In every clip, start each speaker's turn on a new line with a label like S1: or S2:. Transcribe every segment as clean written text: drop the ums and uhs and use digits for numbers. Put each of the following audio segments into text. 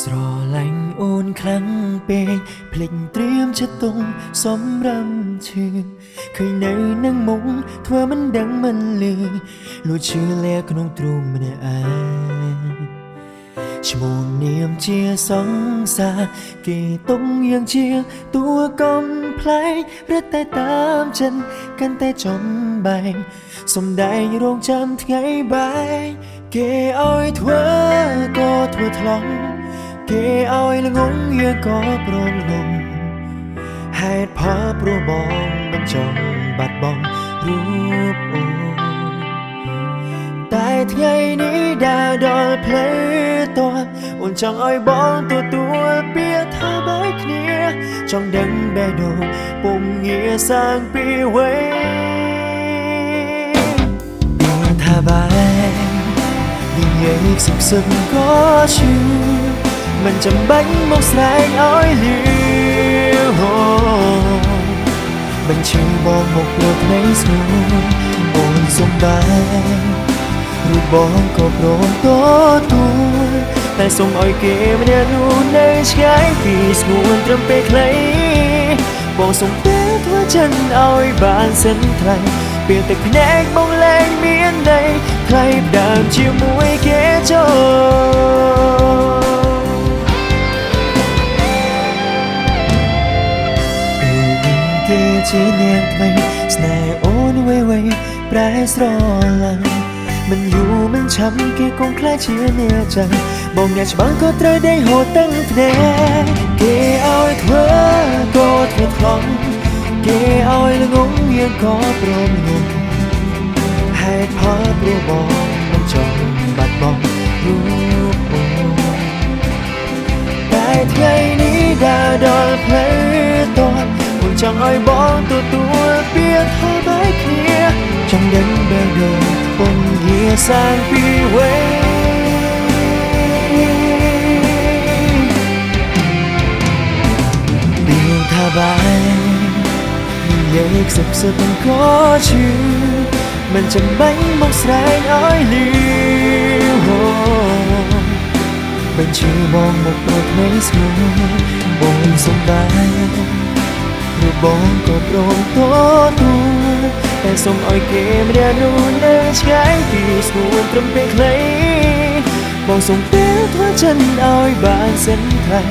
S1: ស្រឡាញ់អូនខ្លាំងពេកភ្លេចត្រៀមចិត្តទុំសំរំឈឺឃើញនៅនឹងមុខធ្វើមិនដឹងមិនលឺលួចឈឺលាក្នុងទ្រូងម្នាក់ឯងឈ្មោះនាមជាសង្សារគេទុំយ៉ាងជាតួកំប្លែករត់តែតាមចិនកាន់តែចំបែងសំដែងរងចាំថ្ងៃបែកគេឲ្យធ្វើក៏ធ្វើថ្លង់គេឲ្យល្ងងយើងក៏ប្រងល្ងងហេតុផលព្រោះបងមិនចង់បាត់បង់រូបអូនតែថ្ងៃនេះដើរដល់ផ្លូវតើអូនចង់ឲ្យបងទទួលពាក្យថាបែកគ្នាចង់ដឹងបេះដូងពុំងាសាងពីវ័យថាបែកនិយាយសឹកក៏ឈឺមិនចាំបាច់មកស្រែកឲ្យលឺមិនឈឺបងមកព្រោះក្ដីស្ងួនអូនសំដែងរូបបងក៏ព្រមទទួលតែសូមឲ្យគេម្នាក់នោះនៅឆ្ងាយពីស្ងួនត្រឹមពេលខ្លីបងសូមពេលធ្វើចិនឲ្យបានសិនថ្លៃពេលទឹកភ្នែកបងលែងមានន័យថ្លៃដើមជាមួយគេចូលគេជានាងថ្មីស្នេហ៍អូនវេប្រែស្រឡាញ់មិនយូរមិនឆាប់គេគង់ខ្លាចជាអ្នកចាស់បងអ្នកច្បាស់ក៏ត្រូវដេញហូតទាំងភ្នែកគេឲ្យធ្វើក៏ធ្វើថ្លង់គេឲ្យល្ងងយើងក៏ព្រមងំហេតុផលព្រោះបងមិនចង់បាត់បង់រូបអូនតែថ្ងៃនេះដើរដល់ផ្លូវតើចង់ឲ្យបងទទួលពាក្យថាបែកគ្នាចង់ដឹងបេះដូងពុំងាសាងពីវ័យពីថាបែកនិយាយសឹកក៏ឈឺមិនចាំបាច់មកស្រែកឲ្យលឺមិនឈឺបងមកព្រោះថ្មីស្ងួនបងសំដែងរូបបងក៏ព្រមទទួលតែសូមឲ្យគេម្នាក់នោះនៅឆ្ងាយពីស្ងួនត្រឹមពេលខ្លីបងសូមពេលធ្វើចិនឲ្យបានសិនថ្លៃ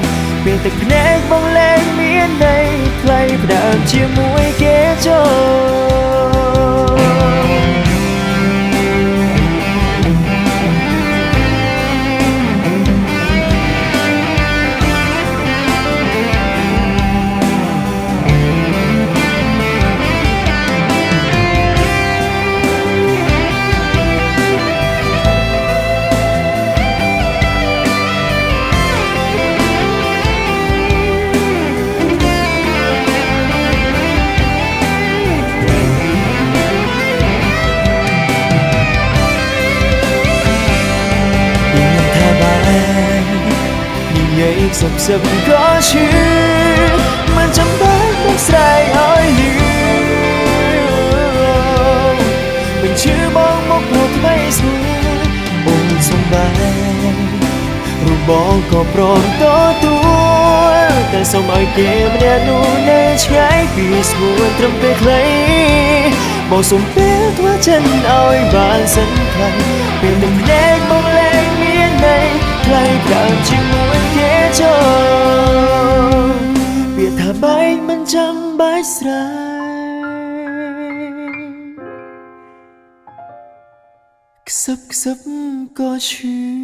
S1: ពេលទឹកភ្នែកបងលែងមានន័យថ្លៃផ្ដើមជាមួយគេចូលសឹកក៏ឈឺមិនចាំបាច់មកស្រែកឲ្យលឺមិនឈឺបងមកព្រោះថ្មីស្ងួនអូនសំដែងរូបបងក៏ព្រមទទួលតែសូមឲ្យគេម្នាក់នោះនៅឆ្ងាយពីស្ងួនត្រឹមពេលខ្លីបងសូមពេលធ្វើចិនឲ្យបានសិនថ្លៃពេលទឹកភ្នែកបងលែងមានន័យថ្លៃដើមជាមួយគេចូលពាក្យថាបែកមិនចាំបាច់ស្រែកខ្សឹបក៏ឈឺ